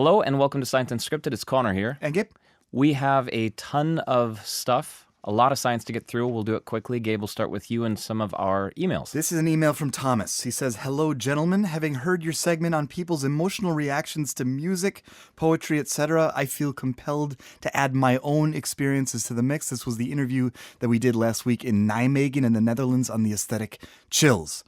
Hello and welcome to Science Unscripted. It's Conor here. And Gabe? We have a ton of stuff, a lot of science to get through. We'll do it quickly. Gabe, we'll start with you and some of our emails. This is an email from Thomas. He says, "Hello, gentlemen. Having heard your segment on people's emotional reactions to music, poetry, etc., I feel compelled to add my own experiences to the mix." This was the interview that we did last week in Nijmegen in the Netherlands on the aesthetic chills.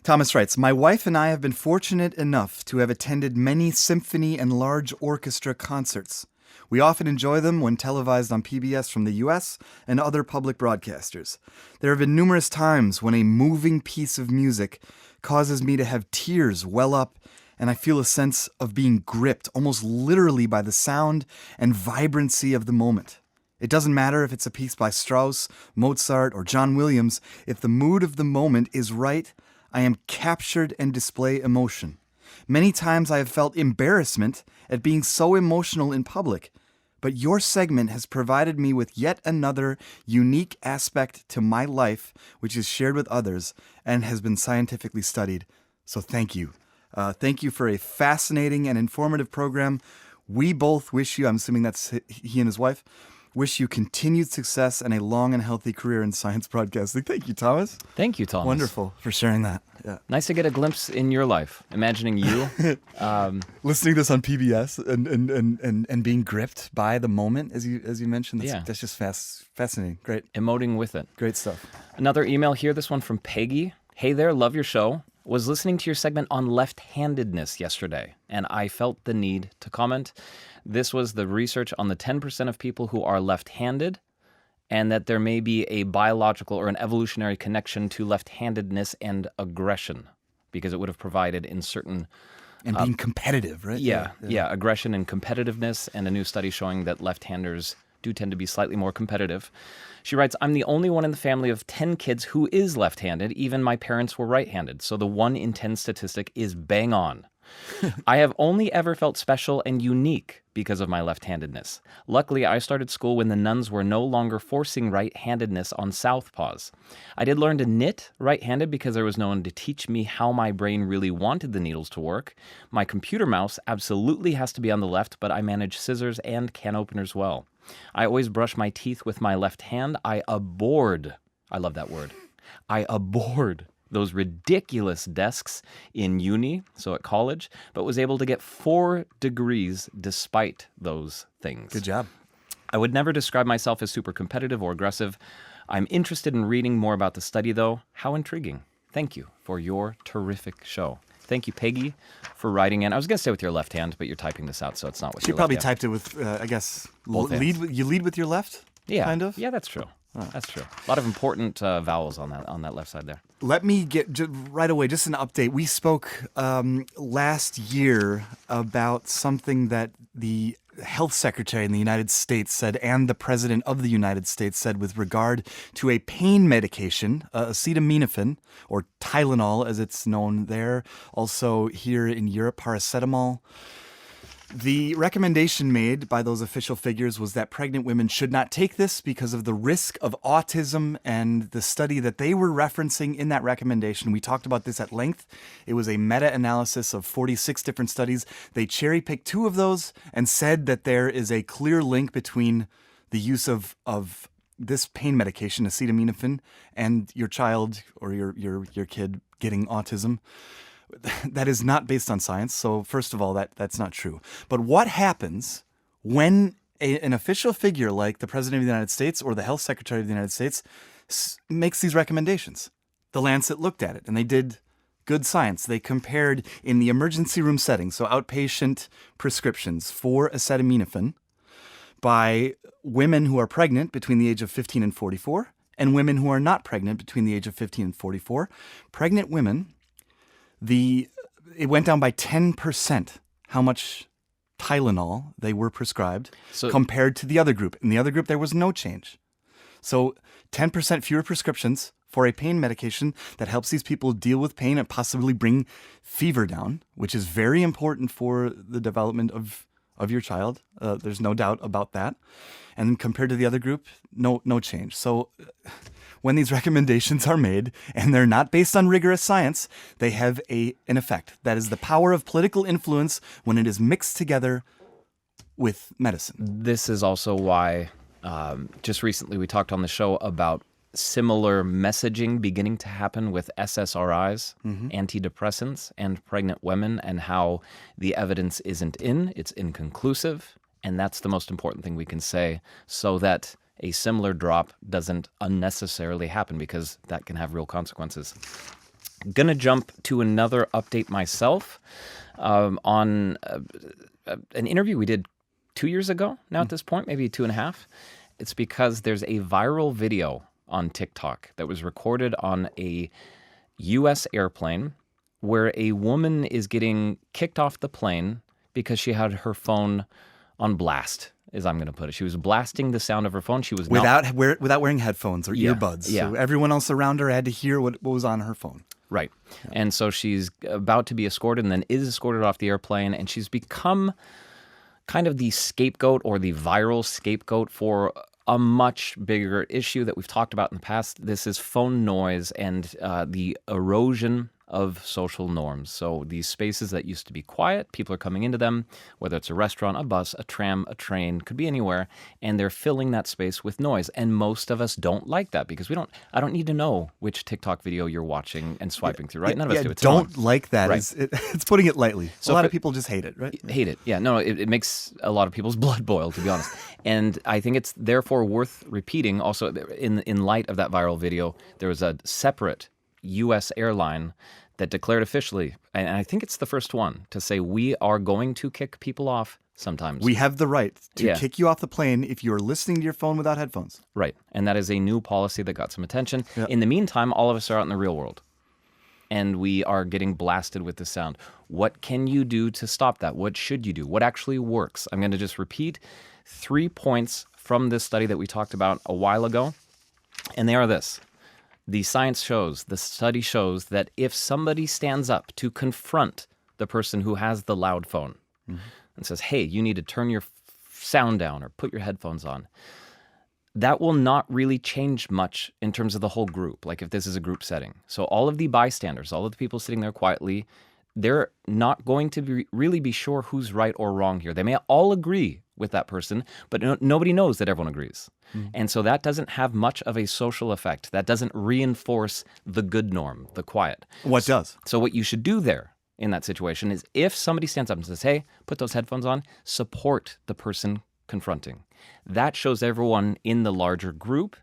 Thomas writes, "My wife and I have been fortunate enough to have attended many symphony and large orchestra concerts. We often enjoy them when televised on PBS from the US and other public broadcasters. There have been numerous times when a moving piece of music causes me to have tears well up, and I feel a sense of being gripped almost literally by the sound and vibrancy of the moment. It doesn't matter if it's a piece by Strauss, Mozart, or John Williams. If the mood of the moment is right, I am captured and display emotion. Many times I have felt embarrassment at being so emotional in public, but your segment has provided me with yet another unique aspect to my life, which is shared with others and has been scientifically studied. So thank you. Thank you for a fascinating and informative program. We both wish you," I'm assuming that's he and his wife, "wish you continued success and a long and healthy career in science broadcasting." Thank you, Thomas. Thank you, Thomas. Wonderful for sharing that. Yeah. Nice to get a glimpse in your life. Imagining you. Listening to this on PBS and being gripped by the moment, as you mentioned. That's just fascinating. Great. Emoting with it. Great stuff. Another email here, this one from Peggy. "Hey there, love your show. Was listening to your segment on left-handedness yesterday, and I felt the need to comment. This was the research on the 10% of people who are left-handed, and that there may be a biological or an evolutionary connection to left-handedness and aggression, because it would have provided in certain..." And being competitive, right? Yeah, aggression and competitiveness, and a new study showing that left-handers do tend to be slightly more competitive. She writes, "I'm the only one in the family of 10 kids who is left-handed. Even my parents were right-handed, so the 1 in 10 statistic is bang on. I have only ever felt special and unique because of my left-handedness. Luckily, I started school when the nuns were no longer forcing right-handedness on southpaws. I did learn to knit right-handed because there was no one to teach me how my brain really wanted the needles to work. My computer mouse absolutely has to be on the left, but I manage scissors and can openers well. I always brush my teeth with my left hand. I abhorred," I love that word, "I abhorred those ridiculous desks in uni, so at college, but was able to get 4 degrees despite those things. Good job. I would never describe myself as super competitive or aggressive. I'm interested in reading more about the study, though. How intriguing. Thank you for your terrific show." Thank you, Peggy, for writing in. I was going to say with your left hand, but you're typing this out, so it's not with She your probably left hand. typed it with, I guess, Both hands. you lead with your left? Yeah, kind of? Yeah, that's true. That's true. A lot of important vowels on that left side there. Let me get right away, just an update. We spoke last year about something that the health secretary in the United States said and the president of the United States said with regard to a pain medication, acetaminophen, or Tylenol as it's known there. Also here in Europe, paracetamol. The recommendation made by those official figures was that pregnant women should not take this because of the risk of autism, and the study that they were referencing in that recommendation, we talked about this at length. It was a meta-analysis of 46 different studies. They cherry-picked 2 of those and said that there is a clear link between the use of this pain medication, acetaminophen, and your child or your kid getting autism. That is not based on science. So first of all, that's not true. But what happens when an official figure like the President of the United States or the Health Secretary of the United States makes these recommendations? The Lancet looked at it, and they did good science. They compared in the emergency room setting, so outpatient prescriptions for acetaminophen by women who are pregnant between the age of 15 and 44 and women who are not pregnant between the age of 15 and 44. Pregnant women, it went down by 10% how much Tylenol they were prescribed compared to the other group. In the other group, there was no change. So 10% fewer prescriptions for a pain medication that helps these people deal with pain and possibly bring fever down, which is very important for the development of your child. There's no doubt about that. And compared to the other group, no change. So when these recommendations are made and they're not based on rigorous science, they have an effect. That is the power of political influence when it is mixed together with medicine. This is also why just recently we talked on the show about similar messaging beginning to happen with SSRIs, antidepressants, and pregnant women, and how the evidence it's inconclusive. And that's the most important thing we can say, so that a similar drop doesn't unnecessarily happen, because that can have real consequences. I'm going to jump to another update myself on an interview we did 2 years ago now at this point, maybe 2.5. It's because there's a viral video on TikTok that was recorded on a U.S. airplane where a woman is getting kicked off the plane because she had her phone on blast, as I'm going to put it. She was blasting the sound of her phone. She was without wearing headphones or Yeah, earbuds. yeah. So everyone else around her had to hear what was on her phone. Right. Yeah. And so she's about to be escorted and then is escorted off the airplane, and she's become kind of the scapegoat or the viral scapegoat for a much bigger issue that we've talked about in the past. This is phone noise and the erosion of social norms. So these spaces that used to be quiet, people are coming into them, whether it's a restaurant, a bus, a tram, a train, could be anywhere, and they're filling that space with noise. And most of us don't like that, because I don't need to know which TikTok video you're watching and swiping through, right? None of us do. It's don't wrong. like that. Right. It's putting it lightly. So a lot of people just hate it, right? Hate it. Yeah, no, it makes a lot of people's blood boil, to be honest. And I think it's therefore worth repeating. Also, in light of that viral video, there was a separate U.S. airline that declared officially, and I think it's the first one, to say we are going to kick people off sometimes. We have the right to kick you off the plane if you're listening to your phone without headphones. Right. And that is a new policy that got some attention. Yep. In the meantime, all of us are out in the real world, and we are getting blasted with the sound. What can you do to stop that? What should you do? What actually works? I'm going to just repeat 3 points from this study that we talked about a while ago, and they are this. The study shows that if somebody stands up to confront the person who has the loud phone and says, hey, you need to turn your sound down or put your headphones on, that will not really change much in terms of the whole group, like if this is a group setting. So all of the bystanders, all of the people sitting there quietly, they're not going to really be sure who's right or wrong here. They may all agree with that person, but nobody knows that everyone agrees. And so that doesn't have much of a social effect. That doesn't reinforce the good norm, the quiet. What does? So what you should do there in that situation is, if somebody stands up and says, hey, put those headphones on, support the person confronting. That shows everyone in the larger group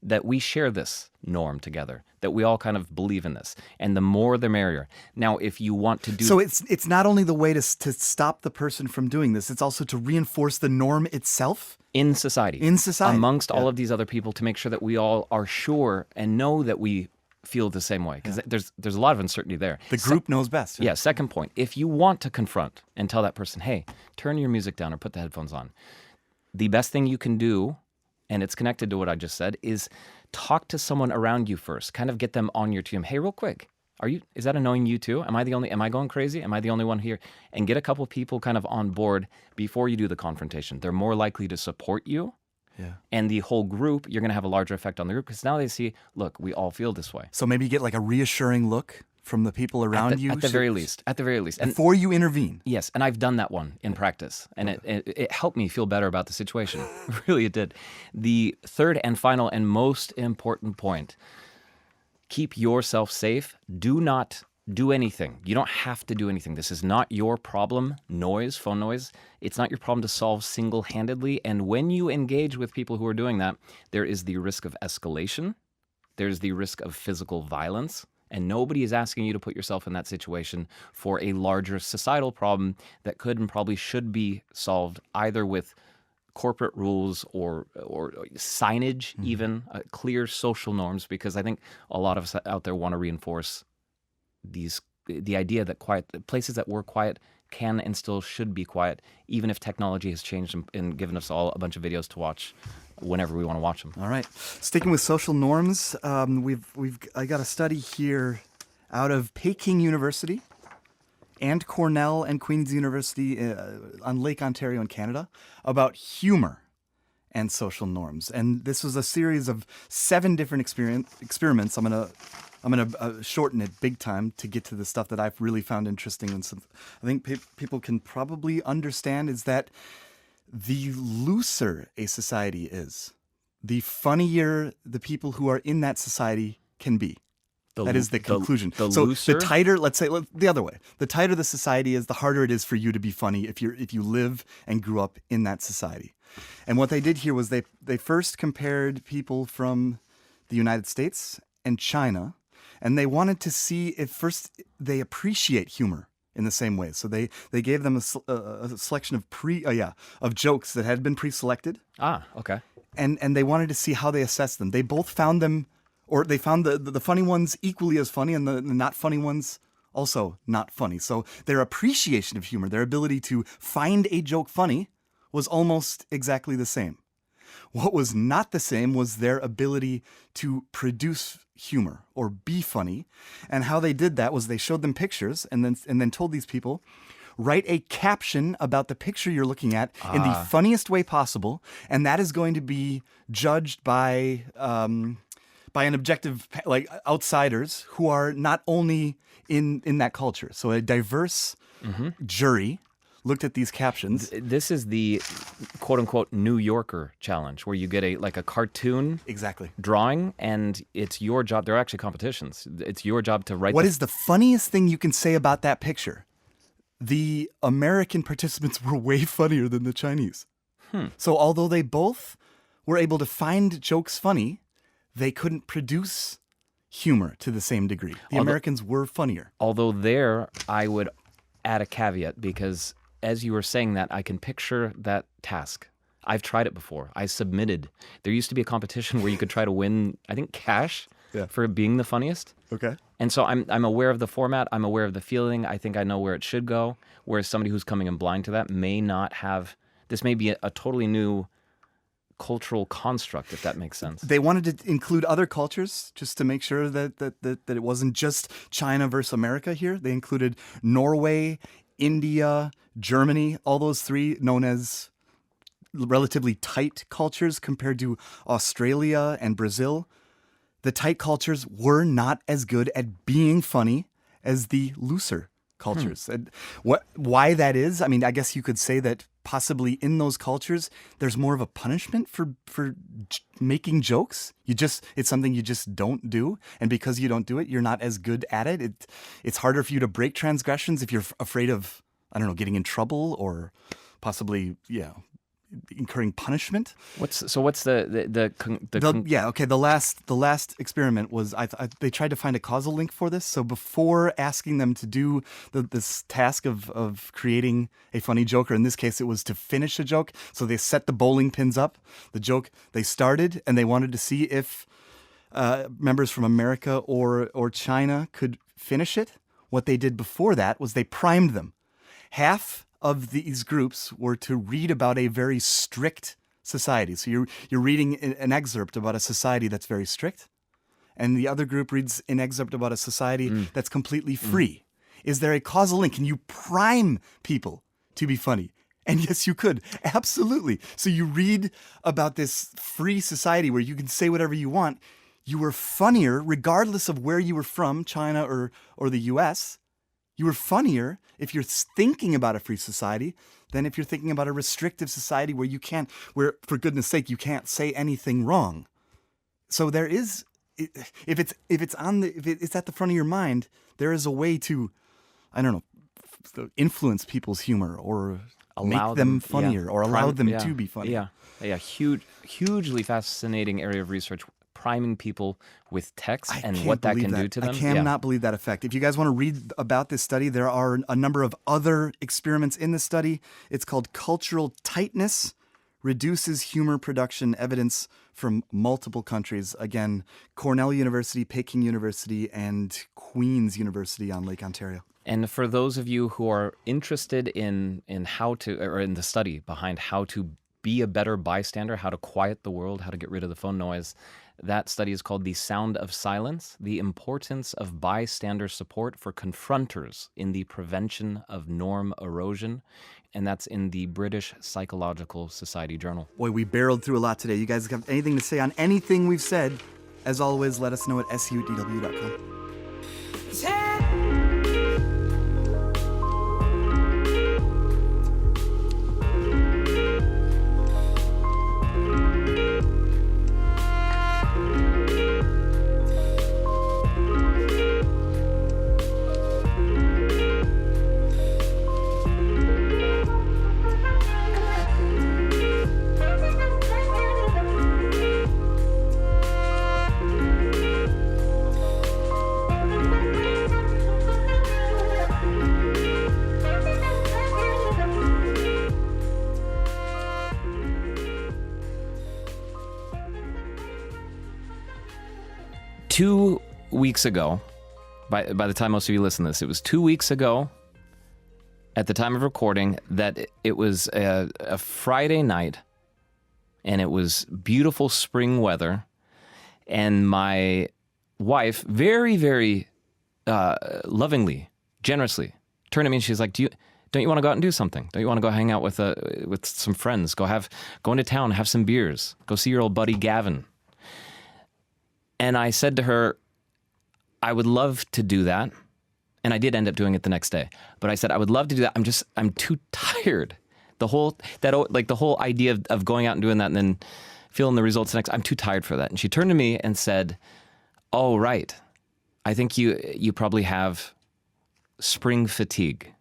that we share this norm together, that we all kind of believe in this. And the more the merrier. Now, if you want to do... So it's not only the way to stop the person from doing this, it's also to reinforce the norm itself? In society. In society. Amongst all of these other people, to make sure that we all are sure and know that we feel the same way. Because there's a lot of uncertainty there. The group knows best. Yeah, second point. If you want to confront and tell that person, hey, turn your music down or put the headphones on, the best thing you can do, and it's connected to what I just said, is talk to someone around you first. Kind of get them on your team. Hey, real quick, is that annoying you too? Am I going crazy? Am I the only one here? And get a couple people kind of on board before you do the confrontation. They're more likely to support you. Yeah. And the whole group, you're going to have a larger effect on the group, because now they see, look, we all feel this way. So maybe get like a reassuring look from the people around you? At the very least. And before you intervene? Yes, and I've done that one in practice, and it helped me feel better about the situation. Really, it did. The third and final and most important point, keep yourself safe. Do not do anything. You don't have to do anything. This is not your problem, phone noise. It's not your problem to solve single-handedly, and when you engage with people who are doing that, there is the risk of escalation. There's the risk of physical violence. And nobody is asking you to put yourself in that situation for a larger societal problem that could and probably should be solved either with corporate rules or signage, even clear social norms, because I think a lot of us out there want to reinforce the idea that places that were quiet can and still should be quiet, even if technology has changed and given us all a bunch of videos to watch whenever we want to watch them. All right. Sticking with social norms, I got a study here out of Peking University and Cornell and Queen's University on Lake Ontario in Canada about humor and social norms. And this was a series of 7 different experiments. I'm gonna shorten it big time to get to the stuff that I've really found interesting. And some, I think people can probably understand is that the looser a society is, the funnier the people who are in that society can be. That is the conclusion. The so looser? the tighter, let's say the other way, the tighter the society is, the harder it is for you to be funny if you live and grew up in that society. And what they did here was they first compared people from the United States and China, and they wanted to see if first they appreciate humor in the same way. So they gave them a selection of jokes that had been pre-selected. Ah, okay. And they wanted to see how they assessed them. They both found them, or they found the funny ones equally as funny and the not funny ones also not funny. So their appreciation of humor, their ability to find a joke funny, was almost exactly the same. What was not the same was their ability to produce humor or be funny. And how they did that was they showed them pictures and then told these people, write a caption about the picture you're looking at in the funniest way possible, and that is going to be judged by an objective, like outsiders who are not only in that culture. So a diverse jury looked at these captions. This is the quote-unquote New Yorker challenge, where you get a cartoon Exactly. drawing, and it's your job. There are actually competitions. It's your job to write. What is the funniest thing you can say about that picture? The American participants were way funnier than the Chinese. So although they both were able to find jokes funny, they couldn't produce humor to the same degree. The Americans were funnier. Although there, I would add a caveat, because as you were saying that, I can picture that task. I've tried it before. I submitted. There used to be a competition where you could try to win, I think, cash for being the funniest. Okay. And so I'm aware of the format. I'm aware of the feeling. I think I know where it should go. Whereas somebody who's coming in blind to that may not have. This may be a totally new cultural construct, if that makes sense. They wanted to include other cultures just to make sure that it wasn't just China versus America here. They included Norway, India, Germany, all those 3 known as relatively tight cultures compared to Australia and Brazil. The tight cultures were not as good at being funny as the looser cultures. And why that is, I mean, I guess you could say that possibly in those cultures, there's more of a punishment for making jokes. It's something you just don't do. And because you don't do it, you're not as good at it. It's harder for you to break transgressions if you're afraid of, I don't know, getting in trouble or possibly, incurring punishment. What's the last experiment was they tried to find a causal link for this. So before asking them to do this task of creating a funny joke, or in this case it was to finish a joke, so they set the bowling pins up, the joke they started, and they wanted to see if members from America or China could finish it. What they did before that was they primed them. Half of these groups were to read about a very strict society. So you're reading an excerpt about a society that's very strict, and the other group reads an excerpt about a society that's completely free. Is there a causal link? Can you prime people to be funny? And yes, you could. Absolutely. So you read about this free society where you can say whatever you want. You were funnier regardless of where you were from, China or the US. You were funnier if you're thinking about a free society than if you're thinking about a restrictive society where, for goodness sake, you can't say anything wrong. So there is, if it's at the front of your mind, there is a way to, I don't know, influence people's humor or make them funnier or allow them to be funny. Yeah. Hugely fascinating area of research. Priming people with text and what that can do to them. I cannot believe that effect. If you guys want to read about this study, there are a number of other experiments in the study. It's called Cultural Tightness, Reduces Humor Production Evidence from Multiple Countries. Again, Cornell University, Peking University, and Queen's University on Lake Ontario. And for those of you who are interested in how to, or in the study behind how to be a better bystander, how to quiet the world, how to get rid of the phone noise. That study is called The Sound of Silence, the importance of bystander support for confronters in the prevention of norm erosion. And that's in the British Psychological Society Journal. Boy, we barreled through a lot today. You guys have anything to say on anything we've said? As always, let us know at su@dw.com. 2 weeks ago, by the time most of you listen to this, it was 2 weeks ago at the time of recording that it was a Friday night, and it was beautiful spring weather, and my wife very, very lovingly, generously turned to me and she's like, don't you want to go out and do something? Don't you want to go hang out with some friends? Go into town, have some beers. Go see your old buddy Gavin. And I said to her, I would love to do that. And I did end up doing it the next day. But I said, I would love to do that. I'm too tired. The whole idea of going out and doing that and then feeling the results I'm too tired for that. And she turned to me and said, oh, right. I think you probably have spring fatigue.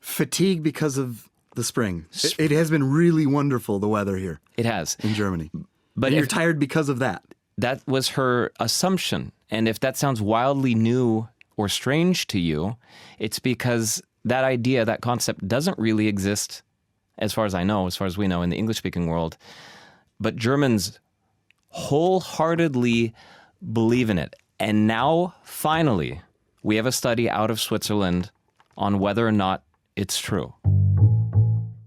Fatigue because of the spring. It has been really wonderful, the weather here. It has. In Germany. But you're tired because of that. That was her assumption. And if that sounds wildly new or strange to you, it's because that idea, that concept doesn't really exist, as far as I know, as far as we know in the English-speaking world. But Germans wholeheartedly believe in it. And now, finally, we have a study out of Switzerland on whether or not it's true.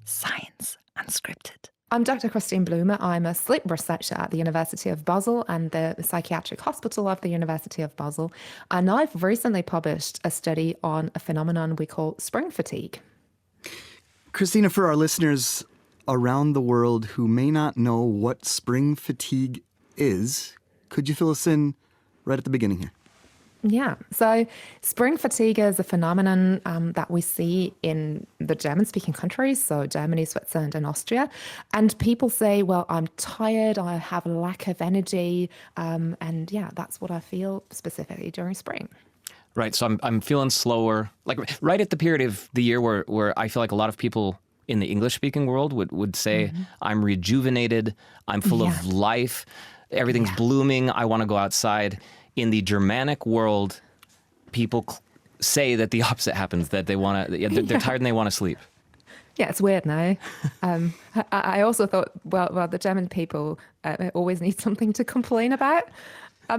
Science Unscripted. I'm Dr. Christine Blumer. I'm a sleep researcher at the University of Basel and the Psychiatric Hospital of the University of Basel. And I've recently published a study on a phenomenon we call spring fatigue. Christina, for our listeners around the world who may not know what spring fatigue is, could you fill us in right at the beginning here? Yeah. So spring fatigue is a phenomenon that we see in the German-speaking countries, so Germany, Switzerland, and Austria. And people say, well, I'm tired, I have a lack of energy, and yeah, that's what I feel specifically during spring. Right. So I'm feeling slower, like right at the period of the year where I feel like a lot of people in the English-speaking world would say, I'm rejuvenated, I'm full of life, everything's blooming, I want to go outside. In the Germanic world, people say that the opposite happens, that they're tired and they want to sleep. Yeah, it's weird now. I also thought, well, the German people always need something to complain about.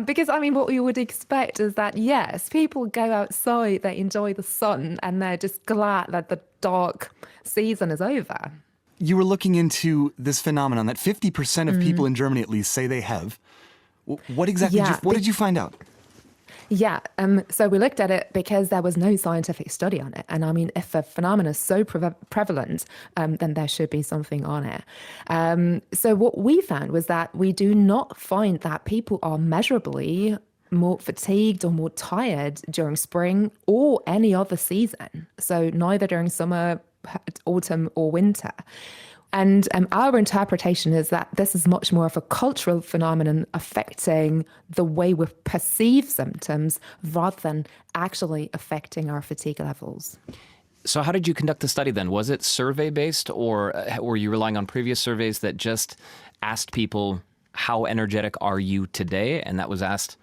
Because, I mean, what we would expect is that, yes, people go outside, they enjoy the sun, and they're just glad that the dark season is over. You were looking into this phenomenon that 50% of people in Germany, at least, say they have. What exactly did you find out? Yeah, so we looked at it because there was no scientific study on it. And I mean, if a phenomenon is so prevalent, then there should be something on it. So what we found was that we do not find that people are measurably more fatigued or more tired during spring or any other season. So neither during summer, autumn, or winter. And our interpretation is that this is much more of a cultural phenomenon affecting the way we perceive symptoms rather than actually affecting our fatigue levels. So how did you conduct the study then? Was it survey-based, or were you relying on previous surveys that just asked people, how energetic are you today? And that was asked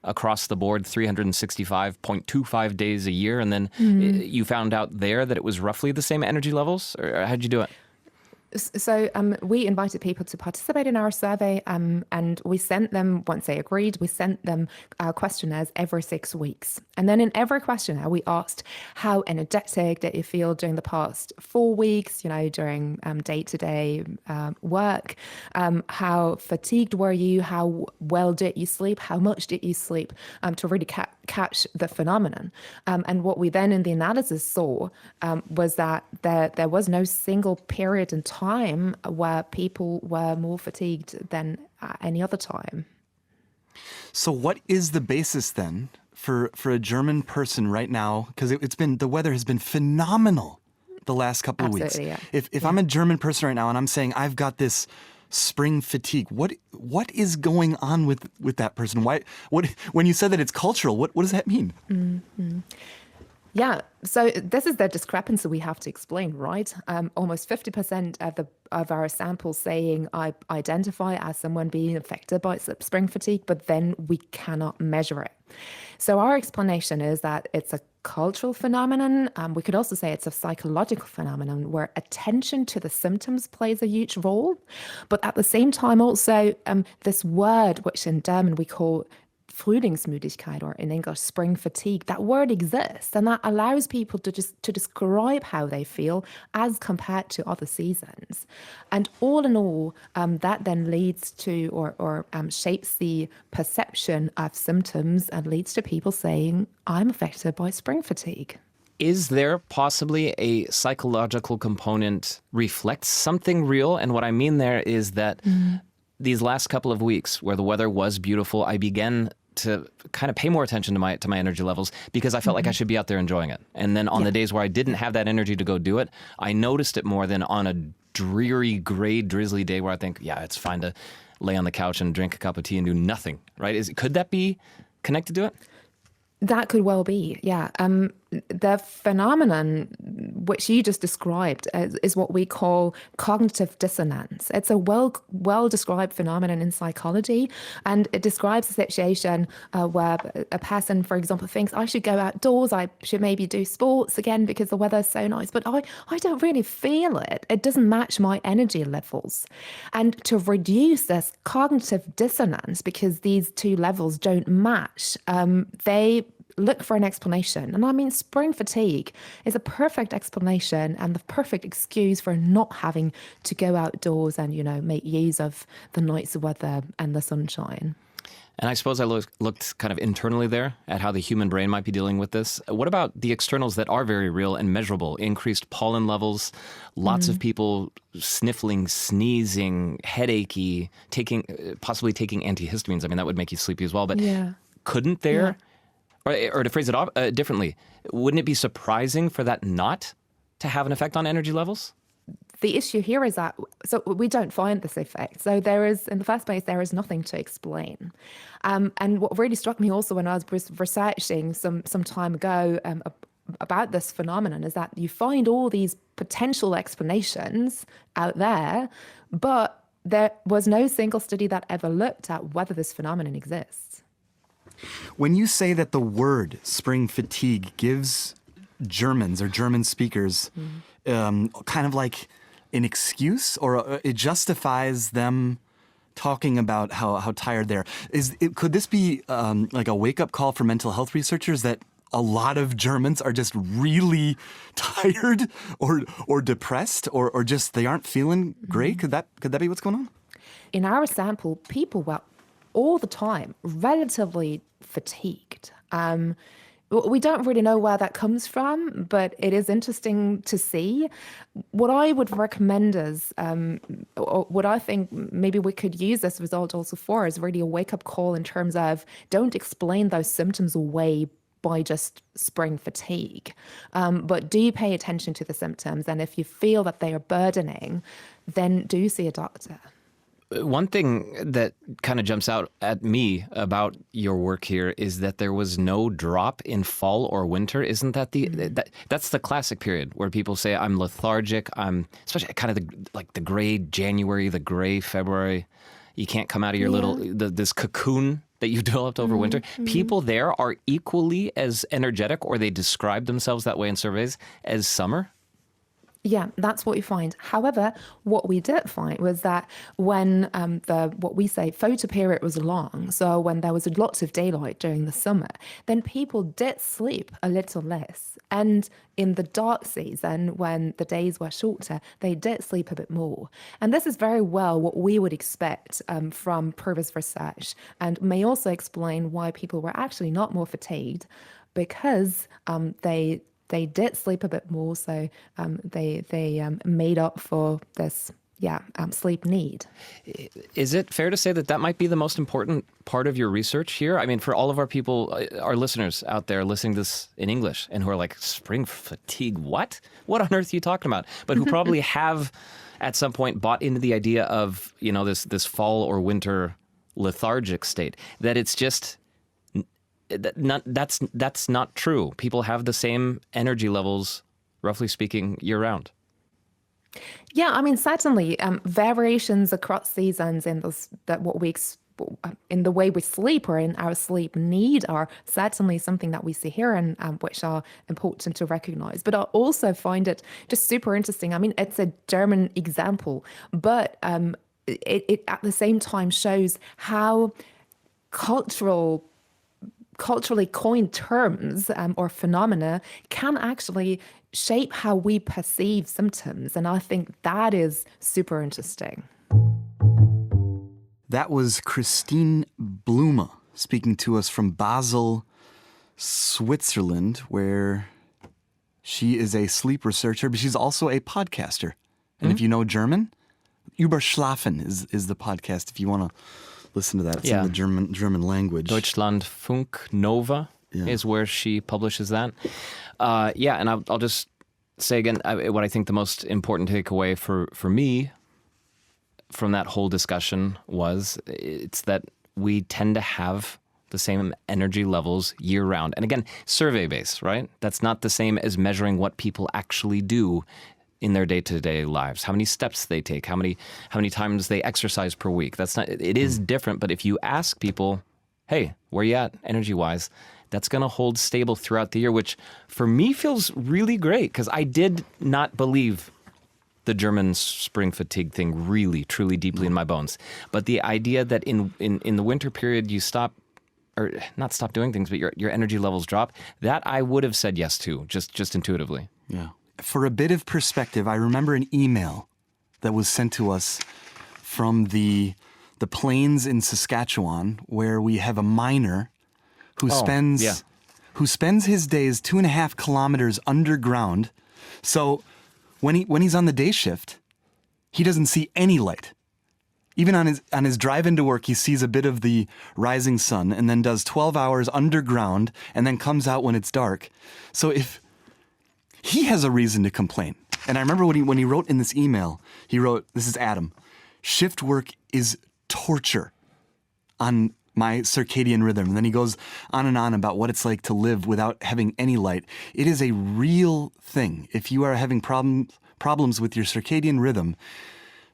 across the board 365.25 days a year, and then you found out there that it was roughly the same energy levels? Or how'd you do it? So we invited people to participate in our survey, and we sent them, once they agreed, we sent them questionnaires every 6 weeks. And then in every questionnaire, we asked, how energetic did you feel during the past 4 weeks, during day-to-day work? How fatigued were you? How well did you sleep? How much did you sleep? To really catch the phenomenon. And what we then in the analysis saw was that there was no single period in time where people were more fatigued than any other time. So what is the basis then for a German person right now? Because the weather has been phenomenal the last couple of weeks. Absolutely, yeah. If I'm a German person right now and I'm saying I've got this spring fatigue, what is going on with that person? When you said that it's cultural, what does that mean? Mm-hmm. Yeah, so this is the discrepancy we have to explain, right? Almost 50% of our sample saying I identify as someone being affected by spring fatigue, but then we cannot measure it. So our explanation is that it's a cultural phenomenon. We could also say it's a psychological phenomenon where attention to the symptoms plays a huge role. But at the same time also, this word, which in German we call Frühlingsmüdigkeit, or in English, spring fatigue, that word exists, and that allows people to describe how they feel as compared to other seasons. And all in all, that then leads to or shapes the perception of symptoms and leads to people saying, I'm affected by spring fatigue. Is there possibly a psychological component reflects something real? And what I mean there is that these last couple of weeks where the weather was beautiful, I began to kind of pay more attention to my energy levels because I felt like I should be out there enjoying it. And then on the days where I didn't have that energy to go do it, I noticed it more than on a dreary, gray, drizzly day where I think, yeah, it's fine to lay on the couch and drink a cup of tea and do nothing, right? Could that be connected to it? That could well be, yeah. The phenomenon which you just described is what we call cognitive dissonance. It's a well-described phenomenon in psychology, and it describes a situation where a person, for example, thinks, I should go outdoors, I should maybe do sports again because the weather is so nice, but I don't really feel it. It doesn't match my energy levels. And to reduce this cognitive dissonance, because these two levels don't match, they look for an explanation. And I mean, spring fatigue is a perfect explanation and the perfect excuse for not having to go outdoors and, make use of the nice weather and the sunshine. And I suppose I looked kind of internally there at how the human brain might be dealing with this. What about the externals that are very real and measurable? Increased pollen levels, lots of people sniffling, sneezing, headachy, possibly taking antihistamines. I mean, that would make you sleepy as well. But couldn't there... Yeah. Or to phrase it differently, wouldn't it be surprising for that not to have an effect on energy levels? The issue here is that, so we don't find this effect. So in the first place, there is nothing to explain. And what really struck me also when I was researching some time ago about this phenomenon is that you find all these potential explanations out there, but there was no single study that ever looked at whether this phenomenon exists. When you say that the word spring fatigue gives Germans or German speakers kind of like an excuse, or it justifies them talking about how tired they are, could this be like a wake-up call for mental health researchers that a lot of Germans are just really tired or depressed or just they aren't feeling great? Could that be what's going on? In our sample, people were all the time relatively fatigued. We don't really know where that comes from, but it is interesting to see. What I would recommend is, or what I think maybe we could use this result also for, is really a wake-up call in terms of don't explain those symptoms away by just spring fatigue, but do pay attention to the symptoms. And if you feel that they are burdening, then do see a doctor. One thing that kind of jumps out at me about your work here is that there was no drop in fall or winter. Isn't that that's the classic period where people say I'm lethargic, I'm especially kind of the gray January, the gray February. You can't come out of your this cocoon that you developed over winter. People there are equally as energetic, or they describe themselves that way in surveys, as summer. Yeah, that's what we find. However, what we did find was that when the what we say photoperiod was long, so when there was lots of daylight during the summer, then people did sleep a little less. And in the dark season, when the days were shorter, they did sleep a bit more. And this is very well what we would expect from previous research, and may also explain why people were actually not more fatigued, because they did sleep a bit more, so they made up for this sleep need. Is it fair to say that that might be the most important part of your research here? I mean, for all of our people, our listeners out there listening to this in English and who are like, spring fatigue, what? What on earth are you talking about? But who probably have at some point bought into the idea of, this fall or winter lethargic state, that it's just... That's not true. People have the same energy levels, roughly speaking, year round. Yeah, I mean, certainly variations across seasons in in the way we sleep or in our sleep need are certainly something that we see here, and which are important to recognize. But I also find it just super interesting. I mean, it's a German example, but it at the same time shows how culturally coined terms or phenomena can actually shape how we perceive symptoms. And I think that is super interesting. That was Christine Blumer speaking to us from Basel, Switzerland, where she is a sleep researcher, but she's also a podcaster. And if you know German, Überschlafen is the podcast if you want to listen to that. It's in the German language. Deutschlandfunk Nova is where she publishes that. And I'll just say again, what I think the most important takeaway for me from that whole discussion was, it's that we tend to have the same energy levels year round. And again, survey-based, right? That's not the same as measuring what people actually do in their day-to-day lives, how many steps they take, how many times they exercise per week. That's not. It is different, but if you ask people, hey, where you at energy-wise, that's going to hold stable throughout the year, which for me feels really great, because I did not believe the German spring fatigue thing really, truly deeply in my bones. But the idea that in the winter period you stop, or not stop doing things, but your energy levels drop, that I would have said yes to, just intuitively. Yeah. For a bit of perspective, I remember an email that was sent to us from the plains in Saskatchewan, where we have a miner who spends his days 2.5 kilometers underground. So when he's on the day shift, he doesn't see any light. Even on his drive into work, he sees a bit of the rising sun, and then does 12 hours underground, and then comes out when it's dark. So if he has a reason to complain. And I remember when he wrote in this email, he wrote, this is Adam, shift work is torture on my circadian rhythm. And then he goes on and on about what it's like to live without having any light. It is a real thing. If you are having problems with your circadian rhythm,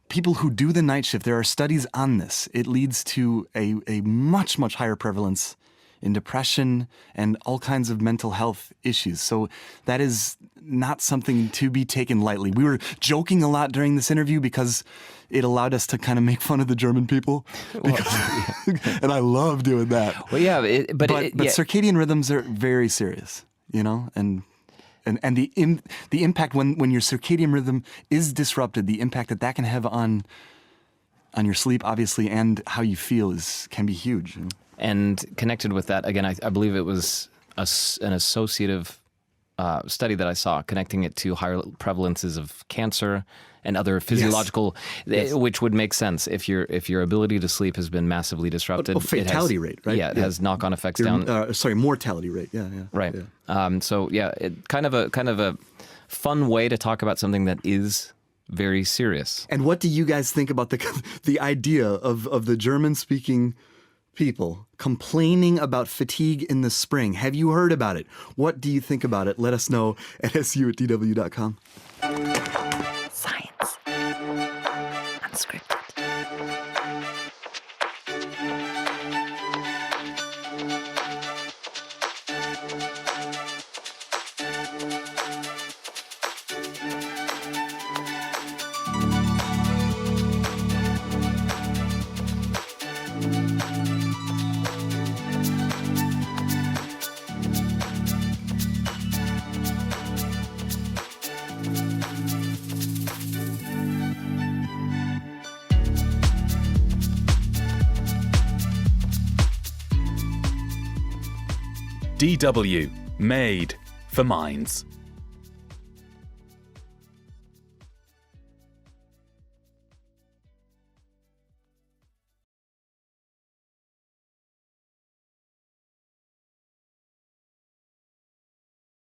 people who do the night shift, there are studies on this. It leads to a much, much higher prevalence in depression and all kinds of mental health issues. So that is not something to be taken lightly. We were joking a lot during this interview because it allowed us to kind of make fun of the German people. And I love doing that. Well, yeah, but circadian rhythms are very serious, and the impact when your circadian rhythm is disrupted, the impact that can have on your sleep, obviously, and how you feel can be huge. And connected with that, again, I believe it was an associative study that I saw connecting it to higher prevalences of cancer and other physiological, which would make sense if your ability to sleep has been massively disrupted. Fatality rate, right? Yeah, it has knock-on effects down. Mortality rate. Yeah. Right. Yeah. Kind of a fun way to talk about something that is very serious. And what do you guys think about the idea of the German-speaking people complaining about fatigue in the spring? Have you heard about it? What do you think about it? Let us know at su@dw.com. Science. Unscripted. DW, made for minds.